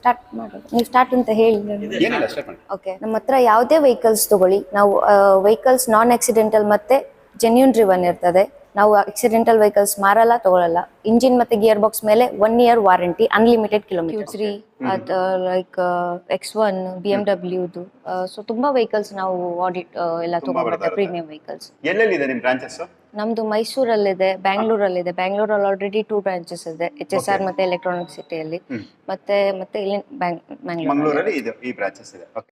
Start ಮಾಡೋದು ನೀವು start ಅಂತ ಹೇಳಿ. ಏನಿಲ್ಲ ಸ್ಟಾರ್ಟ್ ಮಾಡಿ. ಓಕೆ, ನಮ್ಮ ಹತ್ರ ಯಾವುದೇ ವೆಹಿಕಲ್ಸ್ ತಗೊಳ್ಳಿ, ನಾವು ವೆಹಿಕಲ್ಸ್ ನಾನ್ ಆಕ್ಸಿಡೆಂಟಲ್ ಮತ್ತೆ ಜೆನ್ಯೂನ್ ಡ್ರಿವನ್ ಇರ್ತದೆ. ನಾವು ಆಕ್ಸಿಡೆಂಟಲ್ ವೆಹಿಕಲ್ಸ್ ಮಾರಲ್ಲ, ತಗೊಳ್ಳಲ್ಲ. ಇಂಜಿನ್ ಮತ್ತೆ ಗಿಯರ್ ಬಾಕ್ಸ್ ಮೇಲೆ 1 year warranty, unlimited kilometre. Q3 like X1 BMW so ತುಂಬಾ ವೆಹಿಕಲ್ಸ್ ನಾವು ಆಡಿಟ್ ಎಲ್ಲ ತಗೊಂಡ್ಬರ್ತೇವೆ, ಪ್ರೀಮಿಯಂ ವೆಹಿಕಲ್ಸ್. ಎಲ್ಲೆಲ್ಲಿದೆ ನಿಮ್ಮ ಬ್ರಾಂಚಸ್? ನಮ್ದು ಮೈಸೂರಲ್ಲಿದೆ, ಬ್ಯಾಂಗ್ಳೂರಲ್ಲಿದೆ. ಬ್ಯಾಂಗ್ಳೂರಲ್ಲಿ ಆಲ್ರೆಡಿ 2 branches ಇದೆ, HSR ಮತ್ತೆ ಎಲೆಕ್ಟ್ರಾನಿಕ್ ಸಿಟಿಯಲ್ಲಿ. ಮತ್ತೆ ಇಲ್ಲಿ ಮಂಗಳೂರಲ್ಲಿ ಇದೆ, ಈ ಬ್ರಾಂಚಸ್ ಇದೆ. ಓಕೆ,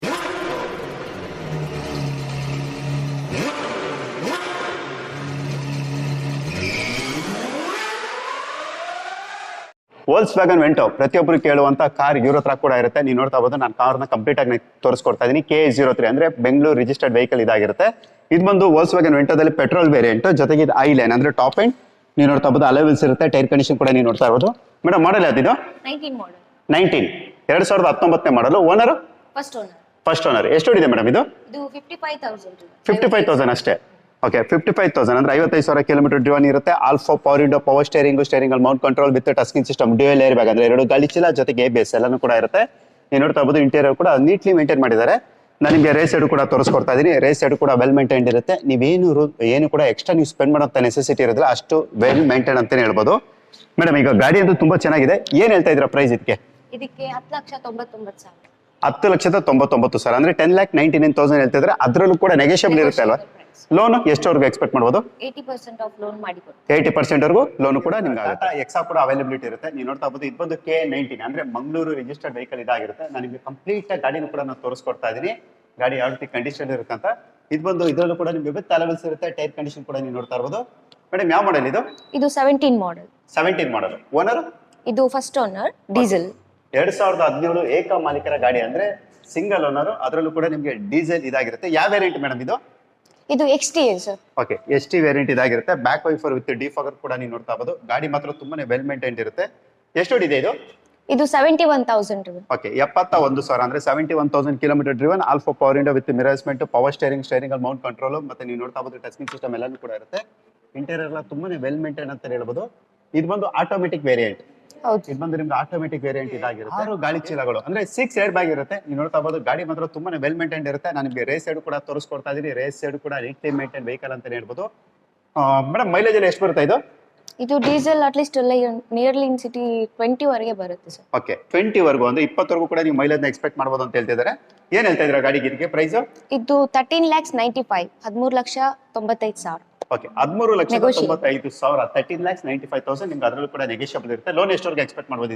ವೋಲ್ಕ್ಸ್ವ್ಯಾಗನ್ ವೆಂಟೋ ಪ್ರತಿಯೊಬ್ಬರು ಕೇಳುವಂತ ಕಾರ್ ಇವ್ರ ಹತ್ರ ಕೂಡ ಇರುತ್ತೆ. ನೀವು ನೋಡ್ತಾ ಹೋಗೋದು, ನಾನು ಕಾರ್ನ ಕಂಪ್ಲೀಟ್ ಆಗಿ ತೋರಿಸ್ಕೊಡ್ತಾ ಇದೀನಿ. KA03 ಅಂದ್ರೆ ಬೆಂಗಳೂರು ರಿಜಿಸ್ಟರ್ಡ್ ವೆಹಿಕಲ್ ಇದಾಗಿರುತ್ತೆ. ಇದು ಬಂದು ವೋಲ್ಕ್ಸ್ವ್ಯಾಗನ್ ವೆಂಟೋದಲ್ಲಿ ಪೆಟ್ರೋಲ್ ವೇರಿಯಂಟ್, ಜೊತೆಗೆ ಇದು ಐ ಲೈನ್ ಅಂದ್ರೆ ಟಾಪ್ ಎಂಡ್. ನೀವು ನೋಡ್ತಾ ಹೋಗೋದು ಅಲೈವಿಲ್ಸ್ ಇರುತ್ತೆ, ಟೈರ್ ಕಂಡೀಷನ್ ಕೂಡ ನೀವು ನೋಡ್ತಾ ಇರೋದು. ಮೇಡಮ್ ಮಾಡಲ್ ಯಾವ್ದಿದು? 19 2019 ಮಾಡಲು. Owner first owner. ಎಷ್ಟು ಹೊಡಿದೆ ಮೇಡಮ್ ಇದು? 55,000 ಅಷ್ಟೇ. ಓಕೆ, 55,000 ಅಂದ್ರೆ 55,000 ಕಿಲೋಮೀಟರ್ ಡ್ರಿವನ್ ಇರುತ್ತೆ. Alpha power window, power steering ಅಲ್ಲಿ mount control with touch screen system, dual air bag ಅಂದ್ರೆ 2 ಗಾಳಿ ಚೀಲ, ಜೊತೆಗೆ ABS ಎಲ್ಲಾನು ಕೂಡ ಇರುತ್ತೆ. ನೀವು ನೋಡ್ತಾ ಇರಬಹುದು ಇಂಟೀರಿಯರ್ ಕೂಡ ನೀಟ್ಲಿ ಮೇಂಟೈನ್ ಮಾಡಿದ್ದಾರೆ. ನಾನು ನಿಮಗೆ ರೇಸ್ ಸೈಡ್ ಕೂಡ ತೋರಿಸ್ಕೊಡ್ತಾ ಇದೀನಿ. ರೇಸ್ ಸೈಡ್ ಕೂಡ ವೆಲ್ ಮೇಂಟೈನ್ಡ್ ಇರುತ್ತೆ. ಏನು ಕೂಡ ಎಕ್ಸ್ಟ್ರಾ ನೀವು ಸ್ಪೆಂಡ್ ಮಾಡೋಂಥ ನೆಸೆಸಿಟಿ ಇರೋದಿಲ್ಲ, ಅಷ್ಟು ವೆಲ್ ಮೇಂಟೈನ್ ಅಂತಾನೆ ಹೇಳ್ಬೋದು. ಮೇಡಮ್ ಈಗ ಗಾಡಿ ಅಂತೂ ತುಂಬಾ ಚೆನ್ನಾಗಿದೆ. ಏನ್ ಹೇಳ್ತಾ ಇದ್ರ ಪ್ರೈಸ್ ಇದಕ್ಕೆ? 10,99,000 ಅಂದ್ರೆ 10,99,000 ಹೇಳ್ತಾ ಇದ್ರೆ. ಅದ್ರಲ್ಲೂ ಕೂಡ ನೆಗೋಷಿಯಬಲ್ ಇರುತ್ತೆ ಅಲ್ವಾ? ಲೋನ್ ಎಷ್ಟವರೆಗೂ ಎಕ್ಸ್ಪೆಕ್ಟ್ ಮಾಡಬಹುದು? 80% ವರೆಗೂ ಲೋನ್ ಕೂಡ ನಿಮ್ಗೆ ಆಗುತ್ತೆ. ಎಕ್ಸಾ ಕೂಡ ಅವೈಲಬಿಲಿಟಿ ಇರುತ್ತೆ. ನೀವು ನೋಡ್ತಾ ಇರಬಹುದು, ಇದು ಬಂದು KA19 ಅಂದ್ರೆ ಮಂಗಳೂರು ರಿಜಿಸ್ಟರ್ಡ್ ವೆಹಿಕಲ್ ಇದಾಗಿರುತ್ತೆ. ನಾನು ನಿಮಗೆ ಕಂಪ್ಲೀಟ್ ಗಾಡಿನೂ ಕೂಡ ನಾನು ತೋರಿಸ್ಕೊಡ್ತಾ ಇದೀನಿ, ಗಾಡಿ ಯಾವ ರೀತಿ ಕಂಡೀಷನ್ ಇರುತ್ತೆ ಅಂತ. ಇದು ಬಂದು ಇದರಲ್ಲೂ ಕೂಡ ನಿಮ್ಗೆ ವಿತ್ ಅಲೈವಿಲ್ಸ್ ಇರುತ್ತೆ, ಟೈರ್ ಕಂಡೀಷನ್ ಕೂಡ ನೀವು ನೋಡ್ತಾ ಇರಬಹುದು. ಮೇಡಮ್ ಯಾವ ಮಾಡೆಲ್ ಇದು? 17 ಮಾಡೆಲ್. ಓನರ್? ಇದು ಫಸ್ಟ್ ಓನರ್, ಡೀಸೆಲ್. 2017 ಏಕ ಮಾಲೀಕರ ಗಾಡಿ ಅಂದ್ರೆ ಸಿಂಗಲ್ ಓನರ್. ಅದರಲ್ಲೂ ಕೂಡ ನಿಮ್ಗೆ ಡೀಸೆಲ್ ಇದಾಗಿರುತ್ತೆ. ಯಾವ ವೇರಿಯಂಟ್ ಮೇಡಮ್ ಇದು? ಇದು XT sir. Okay, ST variant ಇದಾಗಿರುತ್ತೆ. ಬ್ಯಾಕ್ ವೈಫರ್ ವಿತ್ ಡಿಫಾಗರ್ ಕೂಡ ನೀವು ನೋಡ್ತಾ ಇರಬಹುದು. ಗಾಡಿ ಮಾತ್ರ ತುಂಬಾನೇ ವೆಲ್ ಮೇಂಟೈನ್ಡ್ ಇರುತ್ತೆ. ಎಷ್ಟು ಹೊಡಿದೆ ಇದು? ಇದು 71,000. ಓಕೆ, 71,000 ಅಂದ್ರೆ 71,000 kilometre driven. Alpha power window with ಮಿರರ್ಸ್ಮೆಂಟ್, ಪವರ್ ಸ್ಟೇರಿಂಗ್ ಅಲ್ಲಿ ಮೌಂಟ್ ಕಂಟ್ರೋಲ್, ಮತ್ತೆ ನೀವು ನೋಡ್ತಾ ಇರಬಹುದು ಟಚ್ ಸ್ಕ್ರೀನ್ ಸಿಸ್ಟಮ್ ಎಲ್ಲಾನು ಕೂಡ ಇರುತ್ತೆ. ಇಂಟೀರಿಯರ್ ಎಲ್ಲ ತುಂಬಾನೇ ವೆಲ್ ಮೇಂಟೈನ್ ಅಂತ ಹೇಳ್ಬೋದು. ಇದು ಬಂದು ಆಟೋಮೆಟಿಕ್ ವೇರಿಯಂಟ್. ಇದು ಬಂದು ನಿಮ್ಗೆ ಆಟೋಮೆಟಿಕ್ ವೇರಿಯಂಟ್ ಇದಾಗಿರುತ್ತೆ. 6 ಗಾಳಿ ಚೀಲಗಳು ಅಂದ್ರೆ 6 ಏರ್ ಬ್ಯಾಗ್ ಇರುತ್ತೆ. ನೀವು ನೋಡ್ತಾ ಇರಬಹುದು ಗಾಡಿ ಮಾತ್ರ ತುಂಬಾನೇ ವೆಲ್ ಮೇಂಟೈನ್ಡ್ ಇರುತ್ತೆ. ನಾನು ನಿಮಗೆ ರೇಸ್ ಸೈಡ್ ಕೂಡ ತೋರಿಸ್ಕೊಡ್ತಾ ಇದೀನಿ. ರೇಸ್ ಸೈಡ್ ಕೂಡ ನೀಟ್ಲಿ ಮೇಂಟೈನ್ ವೆಹಿಕಲ್ ಅಂತ ಹೇಳ್ಬೋದು. ಮೇಡಮ್ ಮೈಲೇಜ್ ಎಲ್ಲ ಎಷ್ಟು ಬರುತ್ತೆ ಇದು? ಇದು diesel at least nearly in city 20 ವರೆಗೆ ಬರುತ್ತೆ ಸರ್. ಓಕೆ, 20 ವರೆಗೂ ಅಂದ್ರೆ 20 ವರೆಗೂ ಕೂಡ ನೀವು ಮೈಲೇಜ್ ನ ಎಕ್ಸ್ಪೆಕ್ಟ್ ಮಾಡಬಹುದು ಅಂತ ಹೇಳ್ತಿದ್ದಾರೆ. ಏನ್ ಹೇಳ್ತಾ ಇದ್ರ ಗಾಡಿಗೆ ಇದಕ್ಕೆ ಪ್ರೈಸ್? ಇದು 13,95,000 13,95,000. ಓಕೆ, 13,95,000 13,95,000 ನಿಮ್ಗೆ ಅದರಲ್ಲೂ ಕೂಡ ನೆಗೋಷಿಯಬಲ್ ಇರುತ್ತೆ. ಲೋನ್ ಎಷ್ಟವರೆಗೆ ಎಕ್ಸ್ಪೆಕ್ಟ್ ಮಾಡಬಹುದು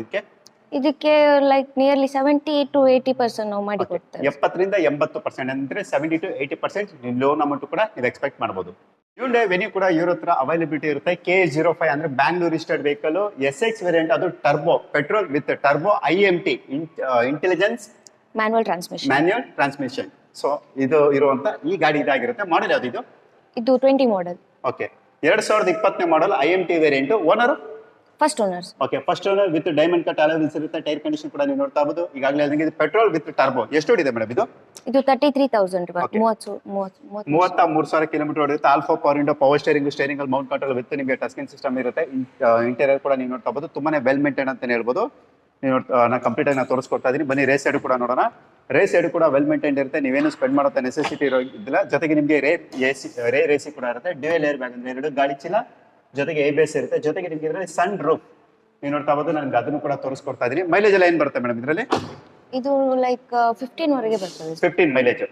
ಇದಕ್ಕೆ ಲೈಕ್ ನಿಯರ್ಲಿ 70 to 80% ನಾವು ಮಾಡಿ ಕೊಡ್ತೇವೆ. 70 ರಿಂದ 80% ಅಂದ್ರೆ 70 to 80% ಲೋನ್ ಅಮೌಂಟ್ ಕೂಡ ನೀವು ಎಕ್ಸ್ಪೆಕ್ಟ್ ಮಾಡಬಹುದು. ಹ್ಯುಂಡೈ ವೆನ್ಯೂ ಕೂಡ ಇವ್ರ ಹತ್ರ ಅವೈಲಬಿಲಿಟಿ ಇರುತ್ತೆ. KA05 ಅಂದ್ರೆ Bangalore registered vehicle, SX variant. ಅದು turbo petrol with turbo IMT intelligence manual transmission. So ಇದು ಇರುವಂತ ಈ ಗಾಡಿ ಇದಾಗಿರುತ್ತೆ. ಮಾಡೆಲ್ ಯಾವ್ದು ಇದು? ಇದು 20 model. Okay, 2020 model IMT variant. Owner first owner. Okay, first owner with diamond cut alloy wheels ಇರುತ್ತೆ. ಟೈರ್ ಕಂಡೀಷನ್ ಕೂಡ ನೀವು ನೋಡ್ತಾ ಇರಬಹುದು. ಈಗಾಗಲೇ ಹೇಳಿದಂಗೆ ಇದು ಪೆಟ್ರೋಲ್ ವಿತ್ ಟರ್ಬೋ. ಎಷ್ಟು ಹೊಡಿದೆ ಮೇಡಮ್ ಇದು? ಇದು 33,000 33,000 ಕಿಲೋಮೀಟರ್ ಹೊಡಿರುತ್ತೆ. Alpha power window, power steering ಅಲ್ಲಿ ಮೌಂಟ್ ಕಂಟ್ರೋಲ್ ವಿತ್ ನಿಮಗೆ ಟಚ್ ಸ್ಕ್ರೀನ್ ಸಿಸ್ಟಮ್ ಇರುತ್ತೆ. ಇಂಟೀರಿಯರ್ ಕೂಡ ನೀವು ನೋಡ್ತಾ ಇರಬಹುದು, ತುಂಬಾನೇ ವೆಲ್ ಮೇಂಟೈನ್ ಅಂತ ಹೇಳ್ಬೋದು. ನೀವು ನಾನು ಕಂಪ್ಲೀಟ್ ಆಗಿ ನಾನು ತೋರಿಸ್ಕೊಡ್ತಾ ಇದೀನಿ. ಬನ್ನಿ ರೇಸ್ ಸೈಡ್ ಕೂಡ ನೋಡೋಣ. ರೇಸ್ ಸೈಡ್ ಕೂಡ ವೆಲ್ ಮೇಂಟೈನ್ ಇರುತ್ತೆ. ನೀವೇನು ಸ್ಪೆಂಡ್ ಮಾಡೋ ನೆಸೆಸಿಟಿ ಇರೋದಿಲ್ಲ. ಜೊತೆಗೆ ನಿಮಗೆ ರೇಸಿ ಕೂಡ ಇರುತ್ತೆ. ಡ್ಯುಯಲ್ ಏರ್ ಬ್ಯಾಗ್ ಅಂದ್ರೆ 2 ಗಾಳಿ ಚೀಲ, ಜೊತೆಗೆ ABS ಇರುತ್ತೆ. ಜೊತೆಗೆ ನಿಮಗೆ ಇದರಲ್ಲಿ ಸನ್ ರೂಫ್ ನೀವು ನೋಡ್ತಾ ಇರಬಹುದು. ನನಗೆ ಅದನ್ನು ಕೂಡ ತೋರಿಸ್ಕೊಡ್ತಾ ಇದೀನಿ. ಮೈಲೇಜ್ ಎಲ್ಲ ಏನ್ ಬರುತ್ತೆ ಮೇಡಮ್ ಇದರಲ್ಲಿ? ಇದು ಲೈಕ್ 15 ವರೆಗೆ ಬರ್ತದೆ. 15 ಮೈಲೇಜ್.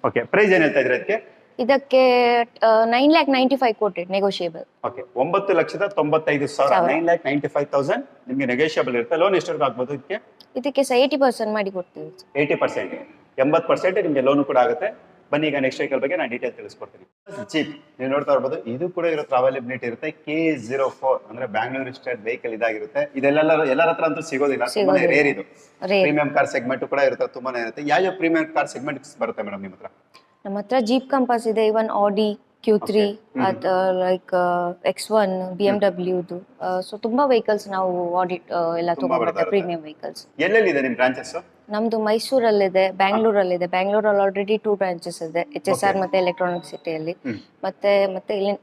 ಓಕೆ, ಪ್ರೈಸ್ ಏನ್ ಹೇಳ್ತಾ ಇದ್ರೆ ಇದಕ್ಕೆ? ಇದಕ್ಕೆ 9,95,000 ಕೋಟೆಡ್, ನೆಗೋಷಿಯಬಲ್. ಓಕೆ, 9,95,000 9,95,000 ನಿಮಗೆ ನೆಗೋಷಿಯಬಲ್ ಇರುತ್ತೆ. ಲೋನ್ ಎಷ್ಟವರೆಗೂ ಆಗ್ಬೋದು ಇದಕ್ಕೆ? ಇದಕ್ಕೆ 80% ಮಾಡಿ ಕೊಡ್ತೀವಿ. 80% 80% ನಿಮಗೆ ಲೋನ್ ಕೂಡ ಆಗುತ್ತೆ. ಬನ್ನಿ ಈಗ ನೆಕ್ಸ್ಟ್ ವೆಹಿಕಲ್ ಬಗ್ಗೆ ನಾನು ಡೀಟೇಲ್ ತಿಳಿಸ್ಕೊಡ್ತೀನಿ. ಜೀಪ್ ನೀವು ನೋಡ್ತಾ ಇರಬಹುದು, ಇದು ಕೂಡ ಇರೋ ಅವೈಲಬಿಲಿಟಿ ಇರುತ್ತೆ. KA04 ಅಂದ್ರೆ ಬ್ಯಾಂಗ್ಳೂರ್ ರಿಜಿಸ್ಟರ್ಡ್ ವೆಹಿಕಲ್ ಇದಾಗಿರುತ್ತೆ. ಎಲ್ಲರ ಹತ್ರ ಅಂತೂ ಸಿಗೋದಿಲ್ಲ, ತುಂಬಾನೇ ರೇರ್ ಇದು. ಪ್ರೀಮಿಯಂ ಕಾರ್ ಸೆಗ್ಮೆಂಟ್ ಕೂಡ ಇರುತ್ತೆ, ತುಂಬಾನೇ ಇರುತ್ತೆ. ಯಾವ ಪ್ರೀಮಿಯಂ ಕಾರ್ ಸೆಗ್ಮೆಂಟ್ ಬರುತ್ತೆ ಮೇಡಮ್ ನಿಮ್ಮ ಹತ್ರ? ನಮ್ಮ ಹತ್ರ ಜೀಪ್ ಕಂಪಾಸ್ ಇದೆ, ಇವನ್ ಆಡಿ Q3 like X1 BMW. So ತುಂಬಾ ವೆಹಿಕಲ್ಸ್ ನಾವು ಆಡಿಟ್ ಎಲ್ಲ ತಗೊಂಡ್ಬರ್ತೇವೆ, ಪ್ರೀಮಿಯಂ ವೆಹಿಕಲ್ಸ್. ಎಲ್ಲೆಲ್ಲಿದೆ ನಿಮ್ಮ ಬ್ರಾಂಚಸ್? ನಮ್ದು ಮೈಸೂರಲ್ಲಿದೆ, ಬ್ಯಾಂಗ್ಳೂರಲ್ಲಿದೆ. ಬ್ಯಾಂಗ್ಳೂರಲ್ಲಿ ಆಲ್ರೆಡಿ 2 branches ಇದೆ, HSR ಮತ್ತೆ ಎಲೆಕ್ಟ್ರಾನಿಕ್ ಸಿಟಿಯಲ್ಲಿ. ಮತ್ತೆ ಇಲ್ಲಿ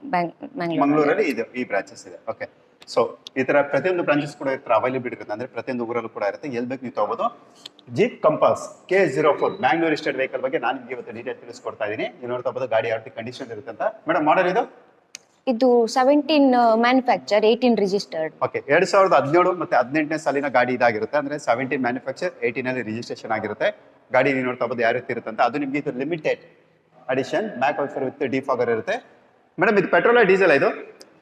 ಮಂಗಳೂರಲ್ಲಿ ಇದೆ ಈ ಬ್ರಾಂಚಸ್ ಇದೆ. ಓಕೆ, ಸೊ ಈ ತರ ಪ್ರತಿಯೊಂದು ಬ್ರಾಂಚಸ್ ಕೂಡ ಇರ್ತಾರೆ, ಅವೈಲೇಬಿಲಿಟಿ ಇರುತ್ತೆ, ಅಂದ್ರೆ ಪ್ರತಿಯೊಂದು ಊರಲ್ಲೂ ಕೂಡ ಇರುತ್ತೆ, ಎಲ್ಲಿ ಬೇಕು ನೀವು ತಗೋಬಹುದು. Jeep compass K04 Bangalore state vehicle ಬಗ್ಗೆ ನಾನು ನಿಮಗೆ ಇವತ್ತು ಡೀಟೇಲ್ ತಿಳಿಸ್ಕೊಡ್ತಾ ಇದ್ದೀನಿ. ನೀವು ನೋಡ್ತಾ ಹೋಗೋದು ಗಾಡಿ ಯಾವ ಕಂಡೀಷನ್ ಇರುತ್ತೆ ಅಂತ. ಮೇಡಮ್ ಮಾಡಲ್ ಇದು 17 ಮ್ಯಾನುಫ್ಯಾಕ್ಚರ್ 18 ರಿಜಿಸ್ಟರ್ಡ್. ಓಕೆ, 2017 ಮತ್ತೆ 18ನೇ ಸಾಲಿನ ಗಾಡಿ ಇದಾಗಿರುತ್ತೆ. ಅಂದ್ರೆ 17 ಮ್ಯಾನುಫ್ಯಾಕ್ಚರ್ 18 ಅಲ್ಲಿ ರಿಜಿಸ್ಟ್ರೇಷನ್ ಆಗಿರುತ್ತೆ. ಗಾಡಿ ನೀವು ನೋಡ್ತಾ ಹೋಗೋದು ಯಾವ ರೀತಿ ಇರುತ್ತೆ ಅಂತ. ಅದು ನಿಮಗೆ ಇದು limited edition back wiper with defogger ಇರುತ್ತೆ. ಮೇಡಮ್ ಇದು ಪೆಟ್ರೋಲ್ ಡೀಸೆಲ್?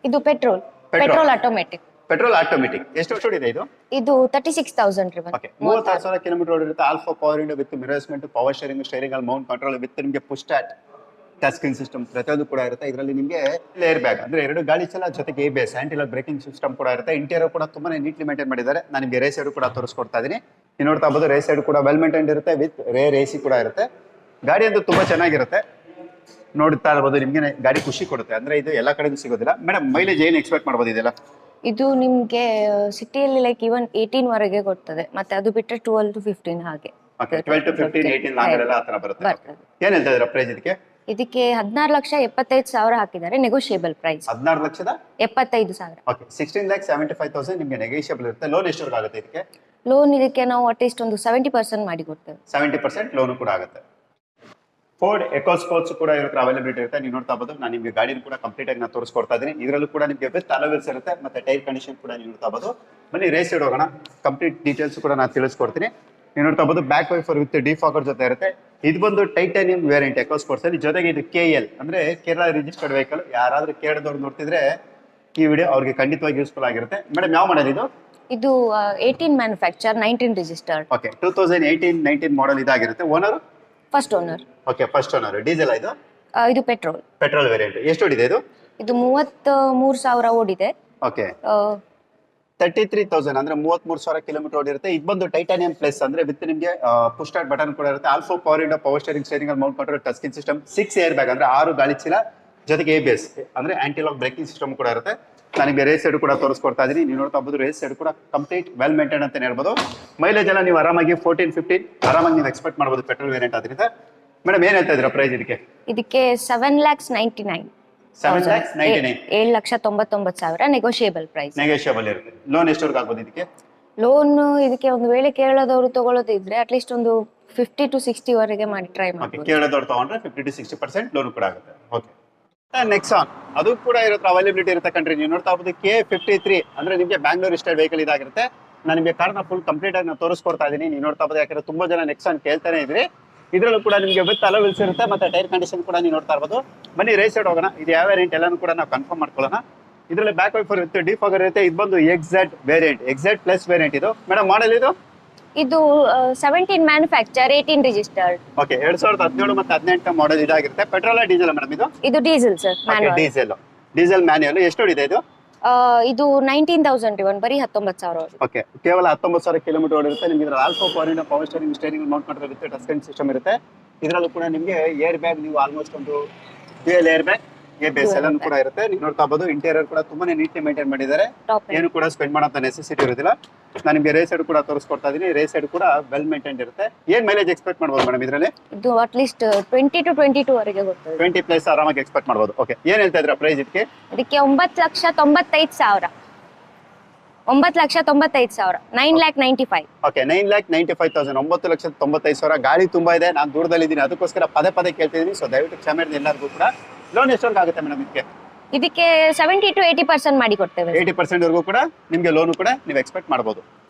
ಇದು ಪೆಟ್ರೋಲ್ ಆಟೋಮೆಟಿಕ್. Petrol automatic. ಎಷ್ಟು ವರ್ಷ ಓಡಿದೆ ಇದು? ಇದು 36,000 ರಿವನ್. ಓಕೆ, 36,000 ಕಿಲೋಮೀಟರ್ ಓಡಿರುತ್ತೆ. ಆಲ್ಫಾ ಪವರ್ ಇಂಡೋ ವಿತ್ ಮಿರರ್ಸ್ಮೆಂಟ್, ಪವರ್ ಸ್ಟೇರಿಂಗ್ ಅಲ್ಲಿ ಮೌಂಟ್ ಕಂಟ್ರೋಲ್ ವಿತ್ ನಿಮಗೆ push start touch screen system ಪ್ರತಿಯೊಂದು ಕೂಡ ಇರುತ್ತೆ. ಇದರಲ್ಲಿ ನಿಮಗೆ ಏರ್ ಬ್ಯಾಗ್ ಅಂದ್ರೆ 2 ಗಾಳಿ ಚಲ ಜೊತೆಗೆ ABS anti lock braking system ಕೂಡ ಇರುತ್ತೆ. ಇಂಟೀರಿಯರ್ ಕೂಡ ತುಂಬಾನೇ ನೀಟ್ಲಿ ಮೇಂಟೈನ್ ಮಾಡಿದ್ದಾರೆ. ನಾನು ನಿಮಗೆ ರೇಸ್ ಸೈಡ್ ಕೂಡ ತೋರಿಸ್ಕೊಡ್ತಾ ಇದೀನಿ. ನೀವು ನೋಡ್ತಾ ಇರಬಹುದು ರೇಸ್ ಸೈಡ್ ಕೂಡ ವೆಲ್ ಮೇಂಟೈನ್ ಇರುತ್ತೆ ವಿತ್ ರೇರ್ AC ಕೂಡ ಇರುತ್ತೆ. ಗಾಡಿ ಅಂತೂ ತುಂಬಾ ಚೆನ್ನಾಗಿರುತ್ತೆ. ನೋಡ್ತಾ ಇರಬಹುದು, ನಿಮ್ಗೆ ಗಾಡಿ ಖುಷಿ ಕೊಡುತ್ತೆ. ಅಂದ್ರೆ ಇದು ಎಲ್ಲಾ ಕಡೆಗೂ ಸಿಗೋದಿಲ್ಲ. ಮೇಡಮ್ ಮೈಲೇಜ್ ಏನು ಎಕ್ಸ್ಪೆಕ್ಟ್ ಮಾಡಬಹುದು ಇದೆಲ್ಲ? ಇದು ನಿಮ್ಗೆ ಸಿಟಿಯಲ್ಲಿ ಲೈಕ್ ಇವನ್ 18 ವರೆಗೆ ಕೊಡ್ತದೆ, ಮತ್ತೆ ಅದು ಬಿಟ್ಟರೆ 12 to 15 ಹಾಗೆ. ಓಕೆ, 12 to 15 18 ಲಾಂಗರೆಲ್ಲ ಆ ತರ ಬರುತ್ತೆ. ಏನು ಹೇಳ್ತಾ ಇದ್ದೀರಾ ಪ್ರೈಸ್ ಇದಕ್ಕೆ? ಇದಕ್ಕೆ 16,75,000 ಹಾಕಿದ್ದಾರೆ, ನೆಗೋಷಿಯಬಲ್ ಪ್ರೈಸ್. 16,75,000. ಓಕೆ, 16,75,000 ನಿಮಗೆ ನೆಗೋಷಿಯಬಲ್ ಇರುತ್ತೆ. ಲೋನ್ ಎಷ್ಟವರೆಗೆ ಆಗುತ್ತೆ ಇದಕ್ಕೆ? ಲೋನ್ ಇದಕ್ಕೆ ನಾವು ಅಟ್ಲೀಸ್ಟ್ ಒಂದು 70% ಮಾಡಿ ಕೊಡ್ತೇವೆ. 70% ಲೋನ್ ಕೂಡ ಆಗುತ್ತೆ. ಫೋರ್ಡ್ ಎಕೋ ಸ್ಪೋರ್ಟ್ಸ್ ಕೂಡ ಇರುತ್ತೆ, ಅವೈಲೇಬಿಲಿಟಿ ಇರುತ್ತೆ. ನೀವು ನೋಡ್ತಾ ಇರಬಹುದು, ನಾನು ನಿಮಗೆ ಗಾಡಿನ ಕೂಡ ಕಂಪ್ಲೀಟ್ ಆಗಿ ನಾನು ತೋರಿಸ್ಕೊಡ್ತಾ ಇದ್ದೀನಿ. ಇದರಲ್ಲೂ ಕೂಡ ನಿಮಗೆ ವಿತ್ ಅಲೋವೆಲ್ಸ್ ಇರುತ್ತೆ, ಮತ್ತೆ ಟೈರ್ ಕಂಡೀಷನ್ ಕೂಡ ನೀವು ನೋಡ್ತಾ ಇರಬಹುದು. ಬನ್ನಿ ರೇಸ್ ಸೈಡ್ ಹೋಗೋಣ, ಕಂಪ್ಲೀಟ್ ಡೀಟೇಲ್ಸ್ ಕೂಡ ನಾನು ತಿಳಿಸ್ಕೊಡ್ತೀನಿ. ನೀವು ನೋಡ್ತಾ ಇರಬಹುದು ಬ್ಯಾಕ್ ವೈಫರ್ ವಿತ್ ಡಿಫಾಗರ್ ಜೊತೆ ಇರುತ್ತೆ. ಇದು ಬಂದು ಟೈಟಾನಿಯಂ ವೇರಿಯಂಟ್ ಎಕೋ ಸ್ಪೋರ್ಟ್ಸ್ ಅಲ್ಲಿ. ಜೊತೆಗೆ ಇದು KL ಅಂದ್ರೆ ಕೇರಳ ರಿಜಿಸ್ಟರ್ಡ್ ವೆಹಿಕಲ್. ಯಾರಾದ್ರೂ ಕೇರಳದವ್ರು ನೋಡ್ತಿದ್ರೆ ಈ ವಿಡಿಯೋ ಅವ್ರಿಗೆ ಖಂಡಿತವಾಗಿ ಯೂಸ್ಫುಲ್ ಆಗಿರುತ್ತೆ. ಮೇಡಮ್ ಯಾವ ಮಾಡಲ್ ಇದು? ಇದು 18 ಮ್ಯಾನುಫ್ಯಾಕ್ಚರ್ 19 ರಿಜಿಸ್ಟರ್ಡ್. ಓಕೆ, 2018-19 ಮಾಡೆಲ್ ಇದಾಗಿರುತ್ತೆ. Owner first owner. Okay, first owner. Diesel ಇದು? ಇದು ಪೆಟ್ರೋಲ್ ವೇರಿಯಂಟ್. ಎಷ್ಟು ಓಡಿದೆ ಇದು? ಇದು 33,000 ಓಡಿದೆ. ಓಕೆ, 33,000 ಅಂದ್ರೆ 33,000 ಕಿಲೋಮೀಟರ್ ಓಡಿರುತ್ತೆ. ಇದು ಬಂದು ಟೈಟಾನಿಯಂ ಪ್ಲಸ್ ಅಂದ್ರೆ ವಿತ್ ನಿಮಗೆ ಪುಶ್ ಸ್ಟಾರ್ಟ್ ಬಟನ್ ಕೂಡ ಇರುತ್ತೆ. Alpha power window power steering ಅಲ್ಲಿ mount control touch screen system, 6 air bag ಅಂದ್ರೆ 6 ಗಾಳಿ ಚೀಲ ಜೊತೆಗೆ ABS ಅಂದ್ರೆ ಆಂಟಿ ಲಾಕ್ ಬ್ರೇಕಿಂಗ್ ಸಿಸ್ಟಮ್ ಕೂಡ ಇರುತ್ತೆ. ನನಗೆ ರೇಸ್ ಸೈಡ್ ಕೂಡ ತೋರಿಸ್ಕೊಡ್ತಾ ಇದೀನಿ. ನೀವು ನೋಡ್ತಾ ಇರಬಹುದು ರೇಸ್ ಸೈಡ್ ಕೂಡ ಕಂಪ್ಲೀಟ್ ವೆಲ್ ಮೇಂಟೈನ್ ಅಂತ ಹೇಳ್ಬೋದು. ಮೈಲೇಜ್ ಎಲ್ಲ ನೀವು ಆರಾಮಾಗಿ 14-15 ಆರಾಮಾಗಿ ನೀವು ಎಕ್ಸ್ಪೆಕ್ಟ್ ಮಾಡಬಹುದು ಪೆಟ್ರೋಲ್ ವೇರಿಯಂಟ್ ಆದ್ರಿಂದ. ಮೇಡಮ್ ಏನ್ ಹೇಳ್ತಾ ಇದ್ದೀರಾ ಪ್ರೈಸ್ ಇದಕ್ಕೆ? ಇದಕ್ಕೆ 7,99,000. 7,99,000 ನೆಗೋಷಿಯಬಲ್ ಪ್ರೈಸ್. ನೆಗೋಷಿಯಬಲ್ ಇರುತ್ತೆ. ಲೋನ್ ಎಷ್ಟವರೆಗೆ ಆಗ್ಬೋದು ಇದಕ್ಕೆ? ಲೋನ್ ಇದಕ್ಕೆ ಒಂದು ವೇಳೆ ಕೇರಳದವರು ತಗೊಳ್ಳೋದಿದ್ರೆ ಅಟ್ಲೀಸ್ಟ್ ಒಂದು 50 to 60 ವರೆಗೆ ಮಾಡಿ ಟ್ರೈ ಮಾಡಿ. ಕೇರಳದವ್ರು ತಗೊಂಡ್ರೆ 50 to 60% ಲೋನ್ ಕೂಡ ಆಗುತ್ತೆ. ಓಕೆ, ನೆಕ್ಸಾನ್ ಅದು ಕೂಡ ಇರುತ್ತೆ, ಅವೈಲೇಬಿಲಿಟಿ ಇರುತ್ತೆ ಕಂಟ್ರಿ. ನೀವು ನೋಡ್ತಾ ಇರಬಹುದು K53 ಅಂದ್ರೆ ನಿಮಗೆ ಬ್ಯಾಂಗ್ಳೂರ್ ಸ್ಟೇಟ್ ವೆಹಿಕಲ್ ಇದಾಗಿರುತ್ತೆ. ನಾನು ನಿಮಗೆ ಕಾರ್ನ ಫುಲ್ ಕಂಪ್ಲೀಟ್ ಆಗಿ ನಾನು ತೋರಿಸ್ಕೊಡ್ತಾ ಇದೀನಿ. ನೀವು ನೋಡ್ತಾ ಇರಬಹುದು, ಯಾಕಂದ್ರೆ ತುಂಬಾ ಜನ ನೆಕ್ಸಾನ್ ಕೇಳ್ತಾನೆ ಇದ್ರಿ. ಇದರಲ್ಲೂ ಕೂಡ ನಿಮಗೆ ವಿತ್ ಅಲೋವೆಲ್ಸ್ ಇರುತ್ತೆ, ಮತ್ತೆ ಟೈರ್ ಕಂಡೀಷನ್ ಕೂಡ ನೀವು ನೋಡ್ತಾ ಇರಬಹುದು. ಬನ್ನಿ ರೇಸ್ ಸೈಡ್ ಹೋಗೋಣ. ಇದು ಯಾವ ವೇರಿಯಂಟ್ ಎಲ್ಲಾನು ಕೂಡ ನಾವು ಕನ್ಫರ್ಮ್ ಮಾಡ್ಕೊಳ್ಳೋಣ. ಇದರಲ್ಲಿ ಬ್ಯಾಕ್ ವೈಫರ್ ವಿತ್ ಡಿಫಾಗರ್ ಇರುತ್ತೆ. ಇದು ಬಂದು XZ variant, XZ plus variant. ಇದು ಮೇಡಮ್ ಮಾಡೆಲ್ ಇದು? ಇದು 17 ಮ್ಯಾನುಫ್ಯಾಕ್ಚರ್ 18 ರಿಜಿಸ್ಟರ್ಡ್. ಓಕೆ, 2017 ಮತ್ತೆ 18 ಮಾಡೆಲ್ ಇದಾಗಿರುತ್ತೆ. ಪೆಟ್ರೋಲ್ ಡೀಸೆಲ್ ಮೇಡಮ್ ಇದು? ಇದು ಡೀಸೆಲ್ ಸರ್, ಡೀಸೆಲ್ ಮ್ಯಾನ್ಯುಯಲ್. ಎಷ್ಟು ಓಡಿದೆ ಇದು? ಇದು 19,000 ರಿವನ್, ಬರೀ 19,000. ಓಕೆ, ಕೇವಲ 19,000 ಕಿಲೋಮೀಟರ್ ಓಡಿರುತ್ತೆ. ನಿಮಗೆ ಇದರಲ್ಲಿ alpha power window power steering Mount control with touch screen system ಇರುತ್ತೆ. ಇದರಲ್ಲೂ ಕೂಡ ನಿಮಗೆ ಏರ್ ಬ್ಯಾಗ್ ನೀವು ಆಲ್ಮೋಸ್ಟ್ ಒಂದು ಡ್ಯುಯಲ್ ಏರ್ ಬ್ಯಾಗ್ ABS ಎಲ್ಲಾನು ಕೂಡ ಇರುತ್ತೆ. ನೀವು ನೋಡ್ತಾ ಇರಬಹುದು ಇಂಟೀರಿಯರ್ ಕೂಡ ತುಂಬಾನೇ ನೀಟ್ಲಿ ಮೇಂಟೈನ್ ಮಾಡಿದ್ದಾರೆ. ಏನು ಕೂಡ ಸ್ಪೆಂಡ್ ಮಾಡೋಂತ ನೆಸೆಸಿಟಿ ಇರೋದಿಲ್ಲ. ನಾನು ನಿಮಗೆ ರೇಸ್ ಸೈಡ್ ಕೂಡ ತೋರಿಸ್ಕೊಡ್ತಾ ಇದೀನಿ. ರೇಸ್ ಸೈಡ್ ಕೂಡ ವೆಲ್ ಮೇಂಟೈನ್ ಇರುತ್ತೆ. ಏನ್ ಮೈಲೇಜ್ ಎಕ್ಸ್ಪೆಕ್ಟ್ ಮಾಡಬಹುದು ಮೇಡಮ್ ಇದರಲ್ಲಿ? ಇದು ಅಟ್ಲೀಸ್ಟ್ 20 to 22 ವರೆಗೆ ಬರ್ತದೆ. 20 ಪ್ಲಸ್ ಆರಾಮಾಗಿ ಎಕ್ಸ್ಪೆಕ್ಟ್ ಮಾಡಬಹುದು. ಓಕೆ, ಏನ್ ಹೇಳ್ತಾ ಇದ್ದೀರಾ ಪ್ರೈಸ್ ಇದಕ್ಕೆ? ಇದಕ್ಕೆ 9,95,000. 9,95,000. 9,95,000. ಓಕೆ, 9,95,000. 9,95,000. ಗಾಳಿ ತುಂಬಾ ಇದೆ, ನಾನು ದೂರದಲ್ಲಿ ಇದ್ದೀನಿ, ಅದಕ್ಕೋಸ್ಕರ ಪದೇ ಕೇಳ್ತಿದ್ದೀನಿ. ಸೊ ದಯವಿಟ್ಟು ಕ್ಷಮೆ ಇರಲಿ ಎಲ್ಲರಿಗೂ ಕೂಡ. ಲೋನ್ ಎಷ್ಟವರೆಗೆ ಆಗುತ್ತೆ ಮೇಡಮ್ ಇದಕ್ಕೆ? ಇದಕ್ಕೆ 70 to 80% ಮಾಡಿ ಕೊಡ್ತೇವೆ. 80% ವರೆಗೂ ಕೂಡ ನಿಮಗೆ ಲೋನ್ ಕೂಡ ನೀವು ಎಕ್ಸ್ಪೆಕ್ಟ್ ಮಾಡಬಹುದು.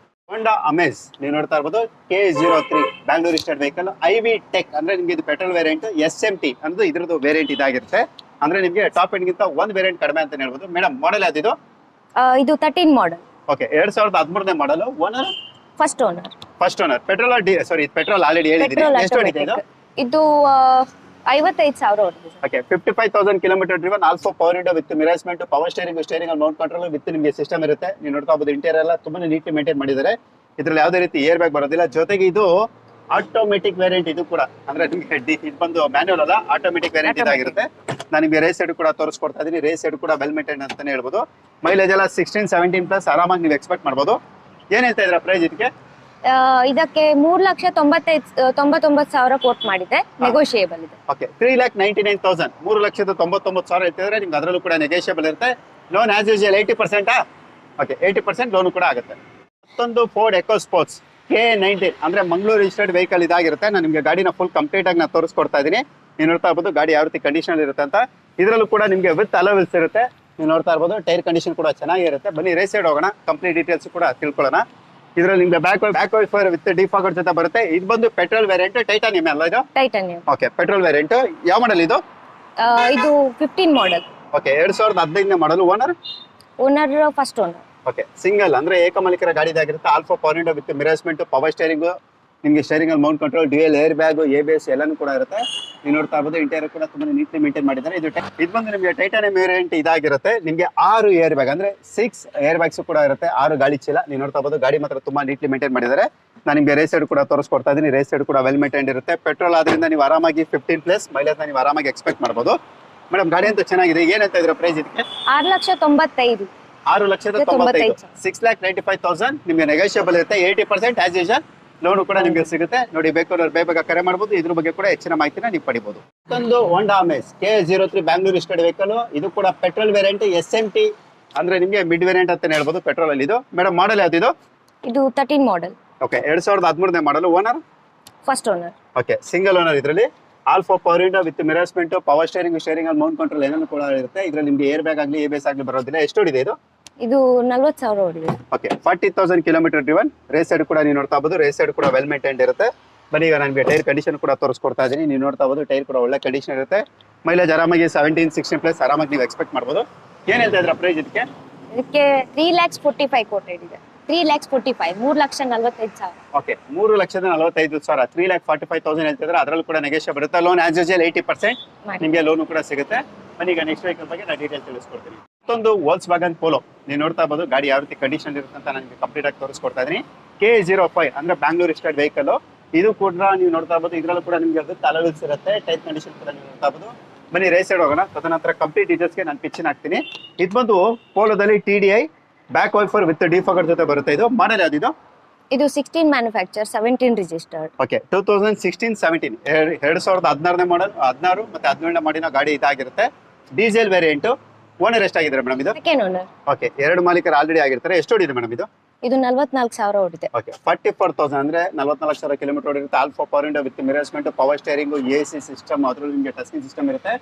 ಹೋಂಡಾ ಅಮೇಜ್ ನೀವು ನೋಡ್ತಾ ಇರಬಹುದು K03 Bangalore state vehicle. IV tech ಅಂದ್ರೆ ನಿಮಗೆ ಇದು ಪೆಟ್ರೋಲ್ ವೇರಿಯಂಟ್. SMT ಅಂದ್ರೆ ಇದ್ರದ್ದು ವೇರಿಯಂಟ್ ಇದಾಗಿರುತ್ತೆ. ಅಂದ್ರೆ ನಿಮಗೆ ಟಾಪ್ ಎಂಡ್ ಗಿಂತ ಒಂದು ವೇರಿಯಂಟ್ ಕಡಿಮೆ ಅಂತ ಹೇಳ್ಬೋದು. ಮೇಡಮ್ ಮಾಡೆಲ್ ಯಾವ್ದು? ಇದು 13 ಮಾಡೆಲ್. ಓಕೆ, 2013ನೇ model. Owner? First owner. Petrol petrol already ಹೇಳಿದ್ದೀನಿ. ಎಷ್ಟು ಹೊಡಿದೆ ಇದು? ಇದು 55,000 ಹೊಡಿದೆ. Okay, 55,000 kilometre driven. Alpha power window with ಮಿರರ್ಸ್ಮೆಂಟ್, ಪವರ್ ಸ್ಟೇರಿಂಗ್ ಅಲ್ಲಿ ಮೌಂಟ್ ಕಂಟ್ರೋಲ್ ವಿತ್ ನಿಮಗೆ ಸಿಸ್ಟಮ್ ಇರುತ್ತೆ. ನೀವು ನೋಡ್ತಾ ಇರಬಹುದು ಇಂಟೀರಿಯರ್ ಎಲ್ಲ ತುಂಬಾನೇ ನೀಟ್ಲಿ ಮೇಂಟೈನ್ ಮಾಡಿದ್ದಾರೆ. ಇದರಲ್ಲಿ ಯಾವುದೇ ರೀತಿ ಏರ್ ಬ್ಯಾಗ್ ಬರೋದಿಲ್ಲ. ಜೊತೆಗೆ ಇದು ಆಟೋಮೆಟಿಕ್ ವೇರಿಯಂಟ್. ಇದು ಕೂಡ ಅಂದ್ರೆ ನಿಮಗೆ ಇದು ಬಂದು ಮ್ಯಾನ್ಯುವಲ್ ಅಲ್ಲ, ಆಟೋಮೆಟಿಕ್ ವೇರಿಯಂಟ್ ಇದಾಗಿರುತ್ತೆ. ನಾನು ನಿಮಗೆ ರೇಸ್ ಸೈಡ್ ಕೂಡ ತೋರಿಸ್ಕೊಡ್ತಾ ಇದೀನಿ. ರೇಸ್ ಸೈಡ್ ಕೂಡ ವೆಲ್ ಮೇಂಟೈನ್ ಅಂತಾನೆ ಹೇಳ್ಬೋದು. ಮೈಲೇಜ್ ಎಲ್ಲ 16-17 ಪ್ಲಸ್ ಆರಾಮಾಗಿ ನೀವು ಎಕ್ಸ್ಪೆಕ್ಟ್ ಮಾಡಬಹುದು. ಏನ್ ಹೇಳ್ತಾ ಇದ್ರ ಪ್ರೈಸ್ ಇದಕ್ಕೆ? ಇದಕ್ಕೆ 3,99,000 ಕೋಟ್ ಮಾಡಿದೆ, ನೆಗೋಷಿಯೇಬಲ್ ಇದೆ. ಓಕೆ, 3,99,000. 3,99,000 ಹೇಳ್ತಿದ್ರೆ ನಿಮ್ಗೆ ಅದರಲ್ಲೂ ಕೂಡ ನೆಗೋಷಿಯೇಬಲ್ ಇರುತ್ತೆ. Loan as usual 80%. Okay 80% loan ಕೂಡ ಆಗುತ್ತೆ. ಮತ್ತೊಂದು ಫೋರ್ಡ್ ಎಕೋ ಸ್ಪೋರ್ಟ್ಸ್ K19 ಅಂದ್ರೆ ಮಂಗಳೂರು ರಿಜಿಸ್ಟರ್ಡ್ ವೆಹಿಕಲ್ ಇದಾಗಿರುತ್ತೆ. ನಾನು ನಿಮಗೆ ಗಾಡಿನ ಫುಲ್ ಕಂಪ್ಲೀಟ್ ಆಗಿ ನಾನು ತೋರಿಸ್ಕೊಡ್ತಾ ಇದೀನಿ. ನೀವು ನೋಡ್ತಾ ಇರ್ಬೋದು ಗಾಡಿ ಯಾವ ರೀತಿ ಕಂಡೀಷನ್ ಇರುತ್ತೆ ಅಂತ. ಇದರಲ್ಲೂ ಕೂಡ ನಿಮಗೆ ವಿತ್ ಅಲೋವಿಲ್ಸ್ ಇರುತ್ತೆ. ನೀವು ನೋಡ್ತಾ ಇರ್ಬೋದು ಟೈರ್ ಕಂಡೀಷನ್ ಕೂಡ ಚೆನ್ನಾಗಿರುತ್ತೆ. ಬನ್ನಿ ರೇಸ್ ಸೈಡ್ ಹೋಗೋಣ, ಕಂಪ್ಲೀಟ್ ಡೀಟೇಲ್ಸ್ ಕೂಡ ತಿಳ್ಕೊಳ್ಳೋಣ. ಇದ್ರಲ್ಲಿ ನಿಮಗೆ ಬ್ಯಾಕ್ ವೈಫರ್ ವಿತ್ ಡಿಫಾಗರ್ ಜೊತೆ ಬರುತ್ತೆ. ಇದು ಬಂದು ಪೆಟ್ರೋಲ್ ವೇರಿಯಂಟ್, ಟೈಟಾನಿಯಂ ಅಲ್ಲ ಇದು? ಟೈಟಾನಿಯಂ. Okay, petrol variant. ಯಾವ ಮಾಡಲ್ ಇದು? ಇದು 15 model. Okay, 2015 model. Owner first owner. Okay, single ಅಂದ್ರೆ ಏಕಮಾಲಿಕರ ಗಾಡಿ ಇದಾಗಿರುತ್ತೆ. ಆಲ್ಫಾ ಪವರ್ ವಿಂಡೋ ವಿತ್ ಮಿರರ್ಸ್ಮೆಂಟ್, ಪವರ್ ಸ್ಟೇರಿಂಗ್, ನಿಮಗೆ ಸ್ಟೇರಿಂಗ್ ಅಲ್ಲಿ mount control, dual air bag, ABS ಎಲ್ಲಾನು ಕೂಡ ಇರುತ್ತೆ. ನೀವು ನೋಡ್ತಾ ಇರ್ಬೋದು ಇಂಟೀರಿಯರ್ ಕೂಡ ತುಂಬಾ ನೀಟ್ಲಿ ಮೇಂಟೈನ್ ಮಾಡಿದ್ದಾರೆ. ಇದು ಬಂದು ನಿಮಗೆ ಟೈಟಾನಿಯಂ ವೇರಿಯಂಟ್ ಇದಾಗಿರುತ್ತೆ. ನಿಮಗೆ 6 ಏರ್ ಬ್ಯಾಗ್ ಅಂದ್ರೆ 6 ಏರ್ ಬ್ಯಾಗ್ಸ್ ಕೂಡ ಇರುತ್ತೆ. 6 ಗಾಳಿ ಚೀಲ. ನೀವು ನೋಡ್ತಾ ಇರ್ಬೋದು ಗಾಡಿ ಮಾತ್ರ ತುಂಬಾ ನೀಟ್ಲಿ ಮೇಂಟೈನ್ ಮಾಡಿದ್ದಾರೆ. ನಾನು ನಿಮಗೆ ರೇಸ್ ಸೈಡ್ ಕೂಡ ತೋರಿಸ್ಕೊಡ್ತಾ ಇದ್ದೀನಿ. ರೇಸ್ ಸೈಡ್ ಕೂಡ ವೆಲ್ ಮೇಂಟೈನ್ ಇರುತ್ತೆ. ಪೆಟ್ರೋಲ್ ಆದ್ರಿಂದ ನೀವು ಆರಾಮಾಗಿ 15+ ಮೈಲೇಜ್ ನೀವು ಆರಾಮಾಗಿ ಎಕ್ಸ್ಪೆಕ್ಟ್ ಮಾಡಬಹುದು. ಮೇಡಮ್ ಗಾಡಿ ಅಂತ ಚೆನ್ನಾಗಿದೆ. ಏನಂತ ಇದ್ರ ಪ್ರೈಸ್ ಇದಕ್ಕೆ? 6,95,000. 6,95,000. 6,95,000 ನಿಮಗೆ ನೆಗೋಷಿಯಬಲ್ ಇರುತ್ತೆ. 80% ಆಸ್ ಯೂಶುವಲ್ ಲೋನ್ ಕೂಡ ನಿಮಗೆ ಸಿಗುತ್ತೆ. ನೋಡಿ, ಬೇಕಾದ್ರೆ ಬೇಗ ಕರೆ ಮಾಡಬಹುದು. ಇದ್ರ ಬಗ್ಗೆ ಕೂಡ ಹೆಚ್ಚಿನ ಮಾಹಿತಿನ ನೀವು ಪಡಿಬಹುದು. ಮತ್ತೊಂದು ಹೋಂಡಾ Amaze K03 Bangalore registered vehicle. ಇದು ಕೂಡ ಪೆಟ್ರೋಲ್ ವೇರಿಯಂಟ್, SMT ಅಂದ್ರೆ ನಿಮಗೆ ಮಿಡ್ ವೇರಿಯಂಟ್ ಅಂತ ಹೇಳ್ಬೋದು ಪೆಟ್ರೋಲ್ ಅಲ್ಲಿ. ಇದು ಮೇಡಮ್ ಮಾಡಲ್ ಯಾವ್ದು ಇದು? ಇದು 13 model. Okay, 2013 model. Owner first owner. Okay, single owner. ಇದರಲ್ಲಿ ಆಲ್ಫಾ ಪವರ್ ವಿಂಡೋ ವಿತ್ ಮಿರರ್ಸ್ಮೆಂಟ್, ಪವರ್ ಸ್ಟೇರಿಂಗ್ ಅಲ್ಲಿ ಮೌಂಟ್ ಕಂಟ್ರೋಲ್ ಏನೇನು ಕೂಡ ಇರುತ್ತೆ. ಇದ್ರಲ್ಲಿ ನಿಮಗೆ ಏರ್ ಬ್ಯಾಗ್ ಆಗಲಿ ABS ಆಗಲಿ ಬರೋದಿಲ್ಲ. ಎಷ್ಟು ಓಡಿದೆ ಇದು? ಇದು 40,000 ಓಡಿದೆ. Okay, 40,000 kilometre driven. Race side ಕೂಡ ನೀವು ನೋಡ್ತಾ ಇರ್ಬೋದು. ರೇಸ್ ಸೈಡ್ ಕೂಡ ವೆಲ್ ಮೇಂಟೈನ್ಡ್ ಇರುತ್ತೆ. ಬನ್ನಿ ಈಗ ನನಗೆ ಟೈರ್ ಕಂಡೀಷನ್ ಕೂಡ ತೋರಿಸ್ಕೊಡ್ತಾ ಇದ್ದೀನಿ. ನೀವು ನೋಡ್ತಾ ಇರ್ಬೋದು ಟೈರ್ ಕೂಡ ಒಳ್ಳೆ ಕಂಡೀಷನ್ ಇರುತ್ತೆ. ಮೈಲೇಜ್ ಆರಾಮಾಗಿ 17-16+ ಆರಾಮಾಗಿ ನೀವು ಎಕ್ಸ್ಪೆಕ್ಟ್ ಮಾಡ್ಬೋದು. ಏನ್ ಹೇಳ್ತಾ ಇದ್ರ ಪ್ರೈಸ್ ಇದಕ್ಕೆ? ಇದಕ್ಕೆ 3,45,000 ಕೋಟೆಡ್ ಇದೆ. 3,45,000, 3,45,000. ಓಕೆ, 3,45,000. 3,45,000 ಹೇಳ್ತಿದ್ರೆ ಅದರಲ್ಲೂ ಕೂಡ ನೆಗೋಷಿಯಬಲ್ ಬರುತ್ತೆ. ಲೋನ್ ಆಸ್ ಯೂಶುವಲ್ 80% ನಿಮಗೆ ಲೋನ್ ಕೂಡ ಸಿಗುತ್ತೆ. ಬನ್ನಿ ಈಗ ನೆಕ್ಸ್ಟ್ ವೆಹಿಕಲ್ ಬಗ್ಗೆ ನಾನು ಡೀಟೇಲ್ ತಿಳಿಸ್ಕೊಡ್ತೀನಿ. ಮತ್ತೊಂದು ವೋಲ್ಕ್ಸ್ವ್ಯಾಗನ್ ಪೋಲೋ. ನೀವು ನೋಡ್ತಾ ಇರ್ಬೋದು ಗಾಡಿ ಯಾವ ರೀತಿ ಕಂಡೀಷನ್ ಇರುತ್ತೆ ಅಂತ ನಾನು ನಿಮಗೆ ಕಂಪ್ಲೀಟ್ ಆಗಿ ತೋರಿಸ್ಕೊಡ್ತಾ ಇದ್ದೀನಿ. K05 ಅಂದ್ರೆ ಬ್ಯಾಂಗ್ಳೂರ್ ರಿಜಿಸ್ಟರ್ಡ್ ವೆಹಿಕಲ್. ಇದು ಕೂಡ ನೀವು ನೋಡ್ತಾ ಇರ್ಬೋದು. ಇದರಲ್ಲೂ ಕೂಡ ನಿಮಗೆ ಅಲೋವಿಲ್ಸ್ ಇರುತ್ತೆ. ಟೈರ್ ಕಂಡೀಷನ್ ಕೂಡ ನೀವು ನೋಡ್ತಾ ಇರ್ಬೋದು. ಬನ್ನಿ ರೇಸ್ ಸೈಡ್ ಹೋಗೋಣ. ತದನಂತರ ಕಂಪ್ಲೀಟ್ ಡೀಟೇಲ್ಸ್ಗೆ ನಾನು ಪಿಚ್ಚಿನ ಹಾಕ್ತೀನಿ. ಇದು ಬಂದು ಪೋಲೋದಲ್ಲಿ TDI back wiper with defogger ಜೊತೆ ಬರುತ್ತೆ. ಇದು ಮಾಡಲ್ ಯಾವ್ದು? ಇದು 16 ಮ್ಯಾನುಫ್ಯಾಕ್ಚರ್, 17 ರಿಜಿಸ್ಟರ್ಡ್. ಓಕೆ, 2016-17 2016 ಮಾಡಲ್, 16 ಮತ್ತೆ 17 ಮಾಡಿನ ಗಾಡಿ ಇದಾಗಿರುತ್ತೆ. Diesel variant. ಓನರ್ ಎಷ್ಟಾಗಿದ್ದಾರೆ ಮೇಡಮ್ ಇದು? Second owner. ಓಕೆ, 2 ಮಾಲೀಕರು ಆಲ್ರೆಡಿ ಆಗಿರ್ತಾರೆ. ಎಷ್ಟು ಓಡಿದೆ ಮೇಡಮ್ ಇದು? ಇದು 44,000 ಓಡಿದೆ. ಓಕೆ, 44,000 ಅಂದ್ರೆ 44,000 ಕಿಲೋಮೀಟರ್ ಓಡಿರುತ್ತೆ. ಆಲ್ಫಾ ಪವರ್ ವಿಂಡೋ ವಿತ್ ಮಿರರ್ಸ್ಮೆಂಟ್, ಪವರ್ ಸ್ಟೇರಿಂಗ್, AC ಸಿಸ್ಟಮ್, ಅದ್ರಲ್ಲಿ ನಿಮಗೆ ಟಚ್ ಸ್ಕ್ರೀನ್ ಸಿಸ್ಟಮ್ ಇರುತ್ತೆ.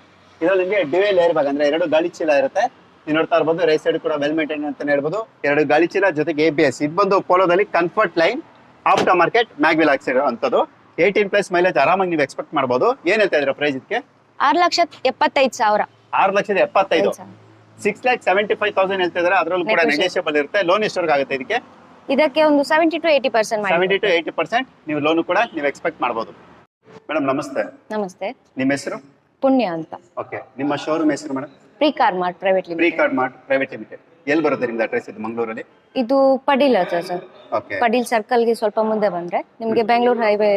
ಇದರಲ್ಲಿ ನಿಮಗೆ ಡ್ಯೂಯಲ್ ಏರ್ ಬ್ಯಾಗ್ ಅಂದ್ರೆ 2 ಗಾಳಿ ಚೀಲ ಇರುತ್ತೆ. ನೀವು ನೋಡ್ತಾ ಇರ್ಬೋದು ರೈಟ್ ಸೈಡ್ ಕೂಡ ವೆಲ್ ಮೇಂಟೈನ್ ಅಂತ ಹೇಳ್ಬೋದು. 2 ಗಾಳಿ ಚೀಲ ಜೊತೆಗೆ ABS. ಇದು ಬಂದು ಪೋಲೋದಲ್ಲಿ comfort line after market mag wheel ಹಾಕ್ಸಿರೋ ಅಂತದ್ದು. 18+ ಮೈಲೇಜ್ ಆರಾಮಾಗಿ ನೀವು ಎಕ್ಸ್ಪೆಕ್ಟ್ ಮಾಡಬಹುದು. ಏನ್ ಹೇಳ್ತಾ ಇದ್ರ ಪ್ರೈಸ್ ಇದಕ್ಕೆ? 6,75,000. 6,75,000. 6,75,000 ಹೇಳ್ತಾ ಇದ್ದಾರೆ. ಅದರಲ್ಲೂ ಕೂಡ ನೆಗೋಷಿಯಬಲ್ ಇರುತ್ತೆ. ಲೋನ್ ಎಷ್ಟವರೆಗೆ ಆಗುತ್ತೆ ಇದಕ್ಕೆ? ಇದಕ್ಕೆ ಒಂದು 70-80% 70-80% ನೀವು ಲೋನ್ ಕೂಡ ನೀವು ಎಕ್ಸ್ಪೆಕ್ಟ್ ಮಾಡಬಹುದು. ಮೇಡಮ್ ನಮಸ್ತೆ. ನಮಸ್ತೆ. ನಿಮ್ಮ ಹೆಸರು? ಪುಣ್ಯ ಅಂತ. ಓಕೆ, ನಿಮ್ಮ ಶೋರೂಮ್ ಹೆಸರು madam? Precarmart private limited. Precarmart private limited. ಎಲ್ಲಿ ಬರುತ್ತೆ ನಿಮ್ದು ಅಡ್ರೆಸ್? ಇದು ಮಂಗಳೂರಲ್ಲಿ. ಇದು ಪಡೀಲ್ ಹತ್ರ ಸರ್. ಓಕೆ, ಪಡೀಲ್ ಸರ್ಕಲ್ಗೆ ಸ್ವಲ್ಪ ಮುಂದೆ ಬಂದ್ರೆ ನಿಮಗೆ ಬೆಂಗಳೂರು ಹೈವೇ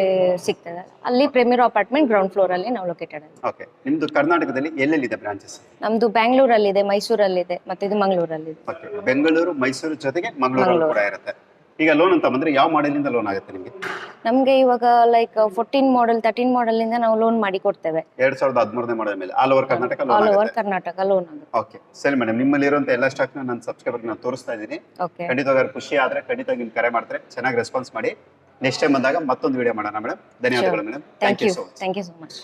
ಸಿಗ್ತದೆ. ಅಲ್ಲಿ ಪ್ರೆಮಿರೋ ಅಪಾರ್ಟ್ಮೆಂಟ್ ಗ್ರೌಂಡ್ ಫ್ಲೋರ್ ಅಲ್ಲಿ ನಾವು ಲೊಕೇಟೆಡ್. ಓಕೆ, ನಿಮ್ದು ಕರ್ನಾಟಕದಲ್ಲಿ ಎಲ್ಲೆಲ್ಲಿದೆ ಬ್ರಾಂಚಸ್? ನಮ್ದು ಬ್ಯಾಂಗ್ಳೂರಲ್ಲಿದೆ, ಮೈಸೂರಲ್ಲಿದೆ, ಮತ್ತೆ ಇದು ಮಂಗಳೂರಲ್ಲಿದೆ. ಓಕೆ, ಬೆಂಗಳೂರು, ಮೈಸೂರು ಜೊತೆಗೆ ಮಂಗಳೂರು ಕೂಡ ಇರುತ್ತೆ. ಈಗ ಲೋನ್ ಅಂತ ಬಂದ್ರೆ ಯಾವ ಮಾಡೆಲ್ ಇಂದ ಲೋನ್ ಆಗುತ್ತೆ ನಿಮಗೆ? ನಮ್ಗೆ ಇವಾಗ ಲೈಕ್ 14 ಮಾಡೆಲ್, 13 ಮಾಡೆಲ್ ಇಂದ ನಾವು ಲೋನ್ ಮಾಡಿ ಕೊಡ್ತೇವೆ. 2013 ಮಾಡೆಲ್ ಮೇಲೆ all over Karnataka loan all ಆಗುತ್ತೆ. ಓವರ್ ಕರ್ನಾಟಕ ಲೋನ್ ಆಗುತ್ತೆ. ಓಕೆ, ಸರಿ ಮೇಡಮ್. ನಿಮ್ಮಲ್ಲಿ ಇರುವಂತ ಎಲ್ಲ ಸ್ಟಾಕ್ ನಾನು ಸಬ್ಸ್ಕ್ರೈಬರ್ ನಾನು ತೋರಿಸ್ತಾ ಇದ್ದೀನಿ. ಓಕೆ, ಖಂಡಿತವಾಗಿ ಖುಷಿ ಆದ್ರೆ ಖಂಡಿತವಾಗಿ ನಿಮ್ಗೆ ಕರೆ ಮಾಡ್ತಾರೆ. ಚೆನ್ನಾಗಿ ರೆಸ್ಪಾನ್ಸ್ ಮಾಡಿ. ನೆಕ್ಸ್ಟ್ ಟೈಮ್ ಬಂದಾಗ ಮತ್ತೊಂದು ವಿಡಿಯೋ ಮಾಡೋಣ ಮೇಡಮ್. ಧನ್ಯವಾದಗಳು madam. Thank you so much.